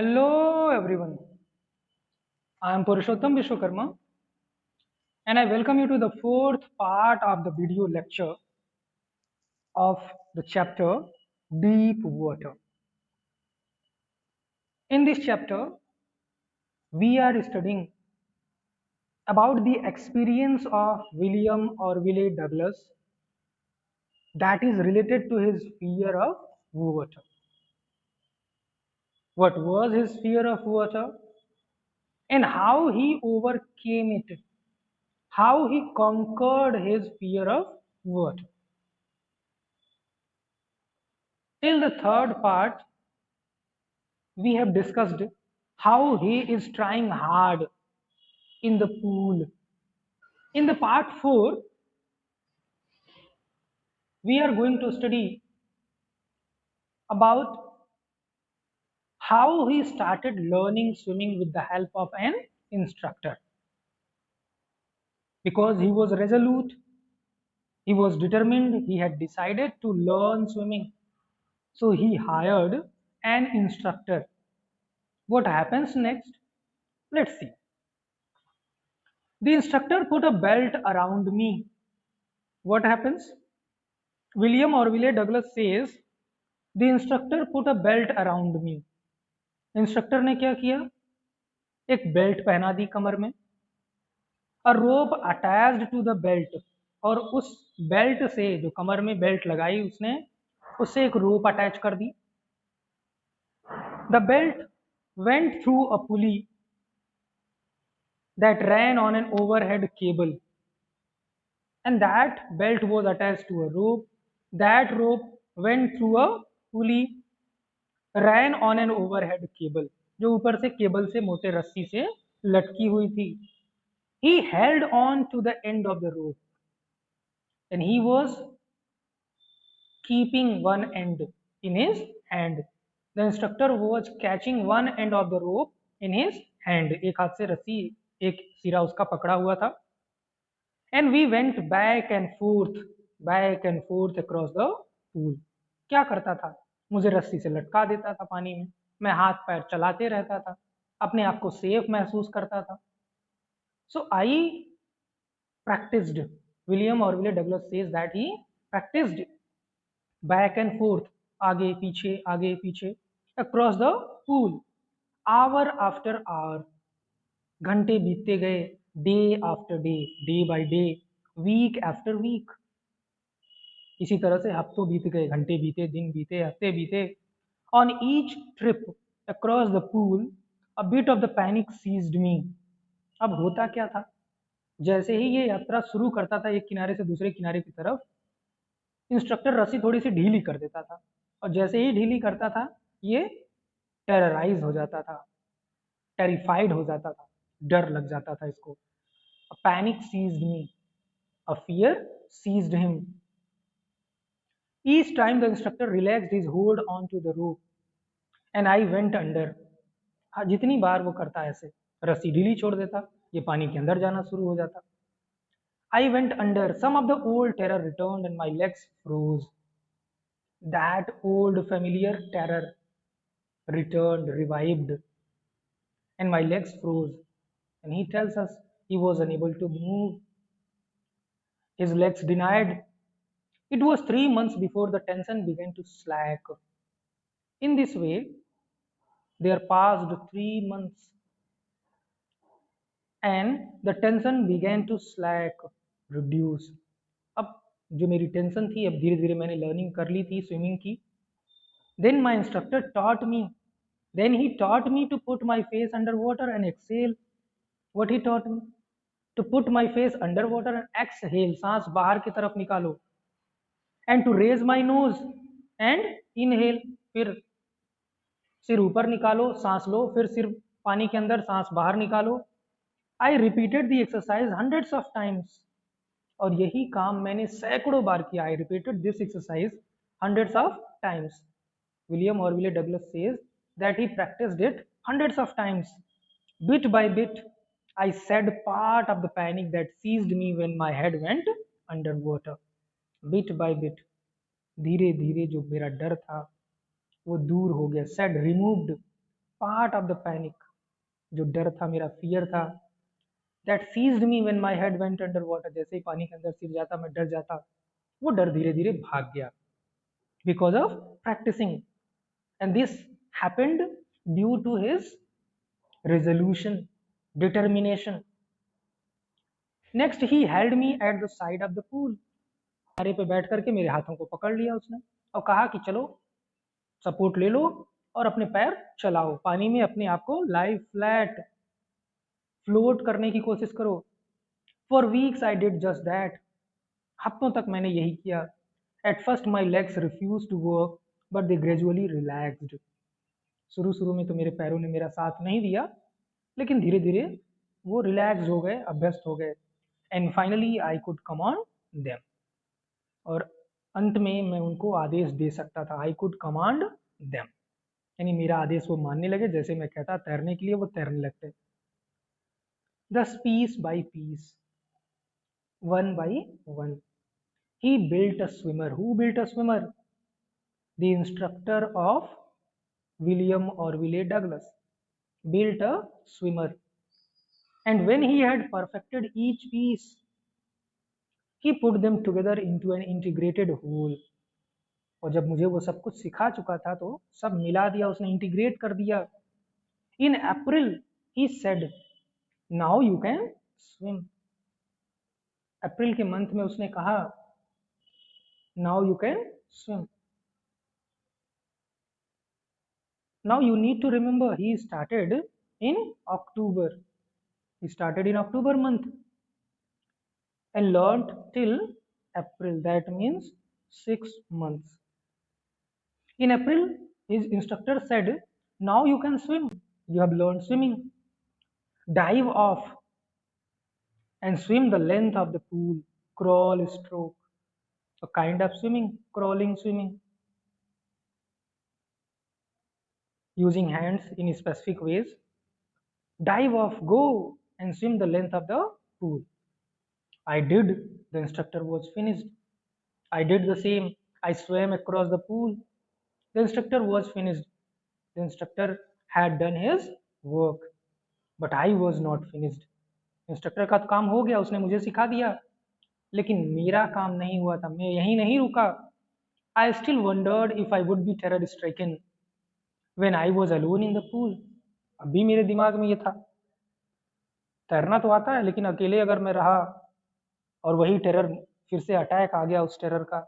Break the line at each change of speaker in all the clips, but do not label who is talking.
Hello everyone, I am Purushottam Vishwakarma and I welcome you to the fourth part of the video lecture of the chapter Deep Water. In this chapter, we are studying about the experience of William Orville Douglas that is related to his fear of water. What was his fear of water and how he overcame it, how he conquered his fear of water. Till the third part, we have discussed how he is trying hard in the pool. In the part 4, we are going to study about how he started learning swimming with the help of an instructor. Because he was resolute, he was determined, he had decided to learn swimming. So he hired an instructor. What happens next? Let's see. The instructor put a belt around me. What happens? William Orville Douglas says, The instructor put a belt around me. Instructor ने क्या किया? एक belt पहना दी कमर में. A rope attached to the belt. और उस belt से, जो कमर में बेल्ट लगाई उसने, उससे एक रोप अटैच कर दी. The belt went through a pulley that ran on an overhead cable, and that belt was attached to a rope. That rope went through a pulley ran on an overhead cable, जो ऊपर से cable से मोटे रस्सी से लटकी हुई थी. He held on to the end of the rope and he was keeping one end in his hand. The instructor was catching one end of the rope in his hand. एक हाथ से रस्सी, एक सिरा उसका पकड़ा हुआ था. And we went back and forth across the pool. क्या करता था? मुझे रस्सी से लटका देता था पानी में, मैं हाथ पैर चलाते रहता था, अपने आप को सेफ महसूस करता था. So I practiced. William Orville Douglas says that he practiced back and forth, आगे पीछे across the pool, hour after hour. घंटे बीतते गए, day after day by day, week after week. इसी तरह से हफ्तों बीत गए, घंटे बीते, दिन बीते, हफ्ते बीते. On each trip across the pool, a bit of the panic seized me. अब होता क्या था? जैसे ही ये यात्रा शुरू करता था एक किनारे से दूसरे किनारे की तरफ, इंस्ट्रक्टर रस्सी थोड़ी सी ढीली कर देता था, और जैसे ही ढीली करता था ये टेरराइज हो जाता था, टेरिफाइड हो जाता था, डर लग जाता था इसको. A panic seized me, a fear seized him. Each time the instructor relaxed his hold onto the rope and I went under. हाँ, जितनी बार वो करता ऐसे, रस्सी ढीली छोड़ देता, ये पानी के अंदर जाना शुरू हो जाता. I went under. Some of the old terror returned and my legs froze. That old familiar terror returned, revived, and my legs froze. And he tells us he was unable to move. His legs denied. It was 3 months before the tension began to slack. In this way, there passed 3 months and the tension began to slack, reduce. अब जो मेरी tension थी, अब धीरे धीरे मैंने learning कर ली थी स्विमिंग की. Then my instructor taught me. Then he taught me to put my face underwater and exhale. What he taught me? To put my face underwater and exhale. सांस बाहर की तरफ निकालो. And to raise my nose and inhale. फिर सिर ऊपर निकालो, सांस लो, फिर सिर पानी के अंदर, सांस बाहर निकालो. I repeated the exercise hundreds of times. और यही काम मैंने सैकड़ों बार किया. I repeated this exercise hundreds of times. William Orville Douglas says that he practiced it hundreds of times. Bit by bit, I shed part of the panic that seized me when my head went underwater. Bit by bit, धीरे धीरे जो मेरा डर था वो दूर हो गया. Shed, removed. Part of the panic, जो डर था, मेरा फियर था, that seized me when my head went under water, जैसे ही पानी के अंदर सिर जाता मैं डर जाता, वो डर धीरे धीरे भाग गया because of practising, and this happened due to his resolution, determination. Next, he held me at the side of the pool. किनारे पे बैठ करके मेरे हाथों को पकड़ लिया उसने और कहा कि चलो सपोर्ट ले लो और अपने पैर चलाओ, पानी में अपने आप को लाई फ्लैट फ्लोट करने की कोशिश करो। For weeks I did just that, हफ्तों तक मैंने यही किया। At first my legs refuse to work but they gradually relaxed, शुरू शुरू में तो मेरे पैरों ने मेरा साथ नहीं दिया, लेकिन धीरे धीरे वो रिलैक्स हो गए, अभ्यस्त हो गए। And finally I could command them, और अंत में मैं उनको आदेश दे सकता था। आई कुड कमांड देम, यानी मेरा आदेश वो मानने लगे, जैसे मैं कहता तैरने के लिए वो तैरने लगते। दस piece by piece, one by one, he built a swimmer. Who built a swimmer? The instructor of William Orville Douglas built a swimmer. And when he had perfected each piece, he put them together into an integrated whole. और जब मुझे वो सब कुछ सिखा चुका था तो सब मिला दिया उसने, इंटीग्रेट कर दिया। In April, he said, now you can swim. अप्रैल के मंथ में उसने कहा, now you can swim. Now you need to remember, he started in October. He started in October month and learned till April. That means 6 months. In April, his instructor said, now you can swim. You have learned swimming. Dive off and swim the length of the pool. Crawl, stroke. A kind of swimming, crawling swimming. Using hands in specific ways. Dive off, go and swim the length of the pool. I did. The instructor was finished. I did the same. I swam across the pool. The instructor was finished. The instructor had done his work, but I was not finished. Instructor का काम हो गया, उसने मुझे सिखा दिया, लेकिन मेरा काम नहीं हुआ था। मैं यहीं नहीं रुका। I still wondered if I would be terror stricken when I was alone in the pool. अभी मेरे दिमाग में ये था, तैरना तो आता है, लेकिन अकेले अगर मैं रहा और वही टेरर फिर से अटैक आ गया उस टेरर का,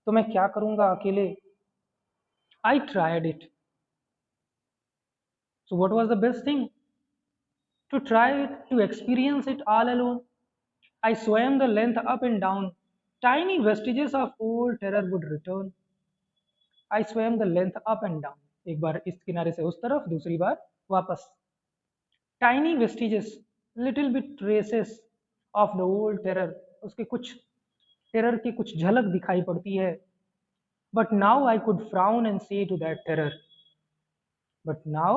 तो मैं क्या करूंगा अकेले। I tried it. So what was the best thing? To try it, to experience it all alone. I swam the length up and down. Tiny vestiges of old terror would return. I swam the length up and down. एक बार इस किनारे से उस तरफ, दूसरी बार वापस. Tiny vestiges, little bit traces of the old terror. उसके कुछ टेरर की कुछ झलक दिखाई पड़ती है. But now I could frown and say to that terror, but now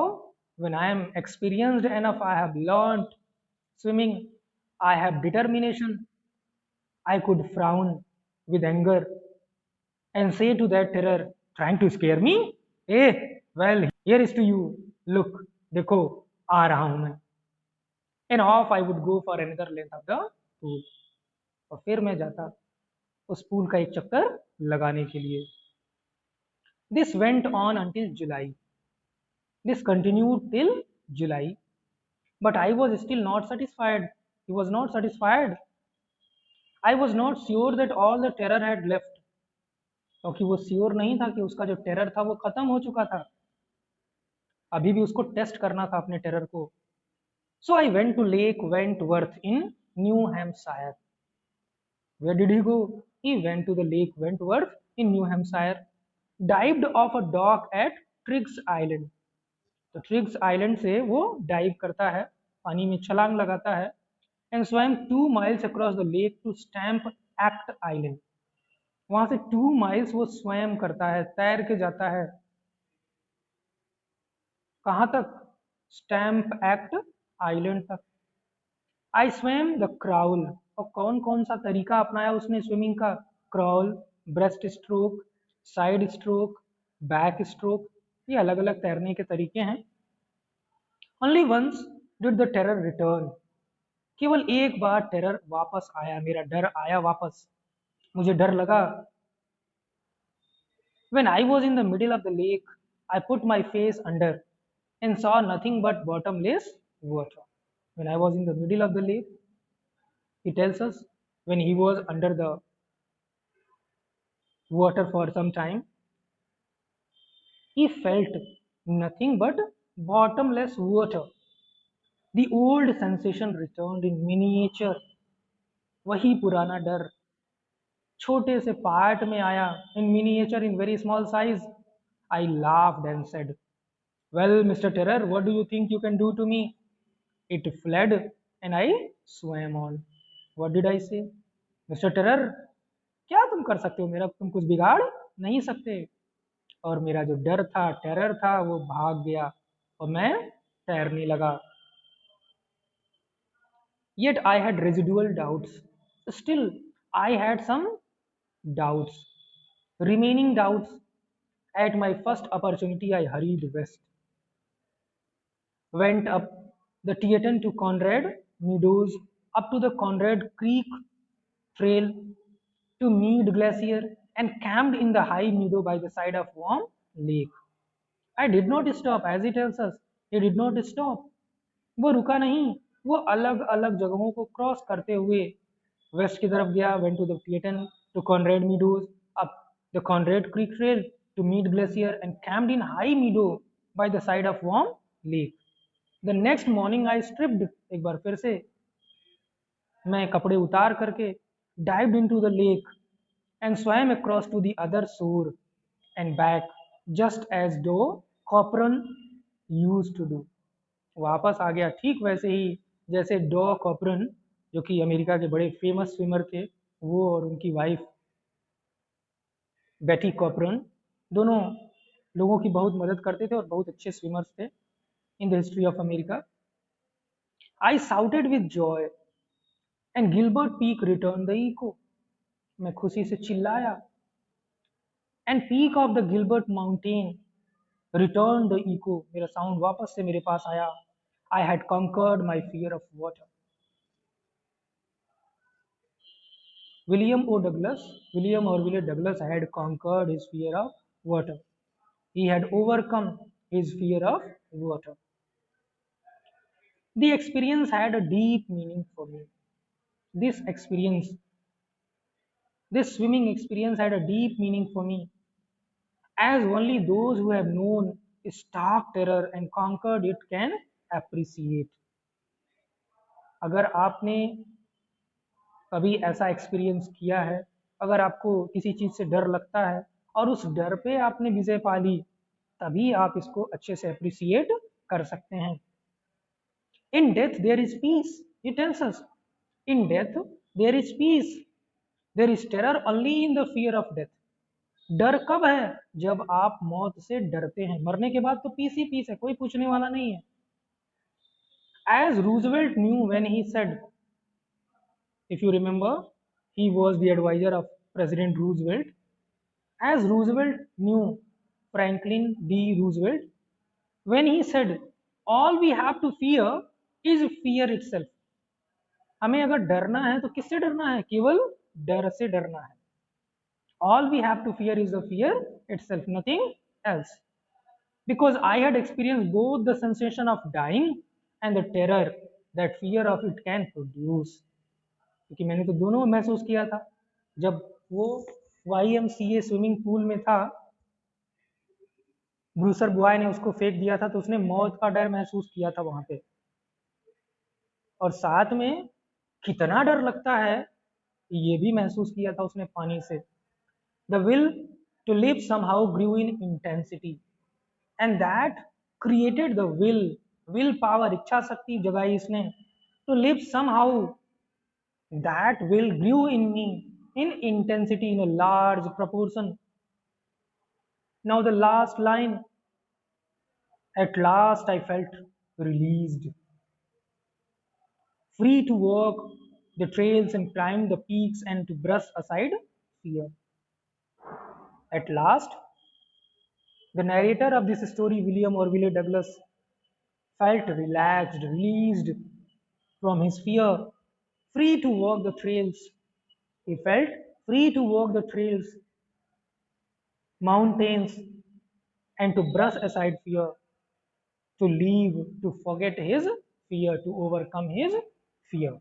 when I am experienced enough, I have learned swimming, I have determination, I could frown with anger and say to that terror trying to scare me, hey, well, here is to you, look, देखो आ रहा हूं मैं. And off I would go for another length of the pool. और फिर मैं जाता उस pool का एक चक्कर लगाने के लिए. This went on until July. This continued till July. But I was still not satisfied. He was not satisfied. I was not sure that all the terror had left. क्योंकि वो श्योर नहीं था कि उसका जो टेरर था वो खत्म हो चुका था. अभी भी उसको टेस्ट करना था अपने टेरर को. So I went to Lake Wentworth in New Hampshire. Where did he go? He went to the Lake Wentworth in New Hampshire. Dived off a dock at Triggs Island. तो ट्रिग्स island से वो dive करता है, पानी में छलांग लगाता है. And swam 2 miles across the lake to Stamp Act Island. वहां से 2 miles वो स्वयं करता है, तैर के जाता है. कहां तक? स्टैम्प एक्ट आइलैंड तक. आई स्वैम द क्राउल. और कौन कौन सा तरीका अपनाया उसने स्विमिंग का? Crawl, breast stroke, side stroke, back stroke. ये अलग अलग तैरने के तरीके हैं. Only once did the terror return. केवल एक बार टेरर वापस आया, मेरा डर आया वापस. मुझे डर लगा. When I was in the middle of the lake, I put my face under and saw nothing but bottomless water. When I was in the middle of the lake, he tells us when he was under the water for some time, he felt nothing but bottomless water. The old sensation returned in miniature. वही पुराना डर छोटे से part में आया. इन miniature, in very small size. I laughed and said, well, Mr. Terror, what do you think you can do to me? It fled and I swam on. What did I say? Mr. Terror, क्या तुम कर सकते हो, मेरा तुम कुछ बिगाड़ नहीं सकते. और मेरा जो डर था, टेरर था, वो भाग गया और मैं तैरने लगा. Yet I had residual doubts. Still, I had some doubts, remaining doubts. At my first opportunity, I hurried west, went up the Tieton to Conrad Meadows, up to the Conrad Creek Trail to Mead Glacier, and camped in the high meadow by the side of Warm Lake. I did not stop, as he tells us. He did not stop. वो रुका नहीं. वो अलग अलग जगहों को cross करते हुए वेस्ट की तरफ गया. Went to the Tieton, to Conrad Meadows, up the Conrad Creek trail to Mead Glacier and camped in high meadow by the side of Warm Lake. The next morning I stripped, एक बार फिर से मैं कपड़े उतार करके dived into the lake and swam across to the other shore and back just as though Cochrane used to do. वापस आ गया ठीक वैसे ही जैसे डॉ कॉपरन, जो कि अमेरिका के बड़े फेमस स्विमर थे, वो और उनकी वाइफ बेटी कॉपरन दोनों लोगों की बहुत मदद करते थे और बहुत अच्छे स्विमर्स थे in the history of America. I shouted with joy and Gilbert peak return the echo. मैं खुशी से चिल्लाया. And peak of the Gilbert mountain return the echo. मेरा साउंड वापस से मेरे पास आया. I had conquered my fear of water. William Orville Douglas had conquered his fear of water. He had overcome his fear of water. The experience had a deep meaning for me. This experience, this swimming experience had a deep meaning for me, as only those who have known stark terror and conquered it can appreciate. अगर आपने कभी ऐसा experience किया है, अगर आपको किसी चीज़ से डर लगता है और उस डर पे आपने विजय पा ली, तभी आप इसको अच्छे से अप्रिसिएट कर सकते हैं. In death there is peace, he tells us. In death there is peace, there is terror only in the fear of death. डर कब है? जब आप मौत से डरते हैं. मरने के बाद तो पीस ही पीस है, कोई पूछने वाला नहीं है. As Roosevelt knew when he said, if you remember, he was the advisor of President Roosevelt. As Roosevelt knew, Franklin D. Roosevelt, when he said, all we have to fear is fear itself. हमें अगर डरना है तो किससे डरना है? केवल डर से डरना है. All we have to fear is the fear itself, nothing else. Because I had experienced both the sensation of dying and the terror that fear of it can produce. क्योंकि मैंने तो दोनों महसूस किया था. जब वो YMCA स्विमिंग पूल में था, ब्रूसर बॉय ने उसको फेंक दिया था, तो उसने मौत का डर महसूस किया था वहां पे. और साथ में कितना डर लगता है ये भी महसूस किया था उसने पानी से. The will to live somehow grew in intensity and that created the will power, इच्छा शक्ति जगाई इसने. To live somehow, that will grew in me in intensity in a large proportion. Now the last line, at last I felt released, free to walk the trails and climb the peaks and to brush aside fear. At last, the narrator of this story, William Orville Douglas, felt relaxed, released from his fear, free to walk the trails. He felt free to walk the trails, mountains, and to brush aside fear, to leave, to forget his fear, to overcome his fear.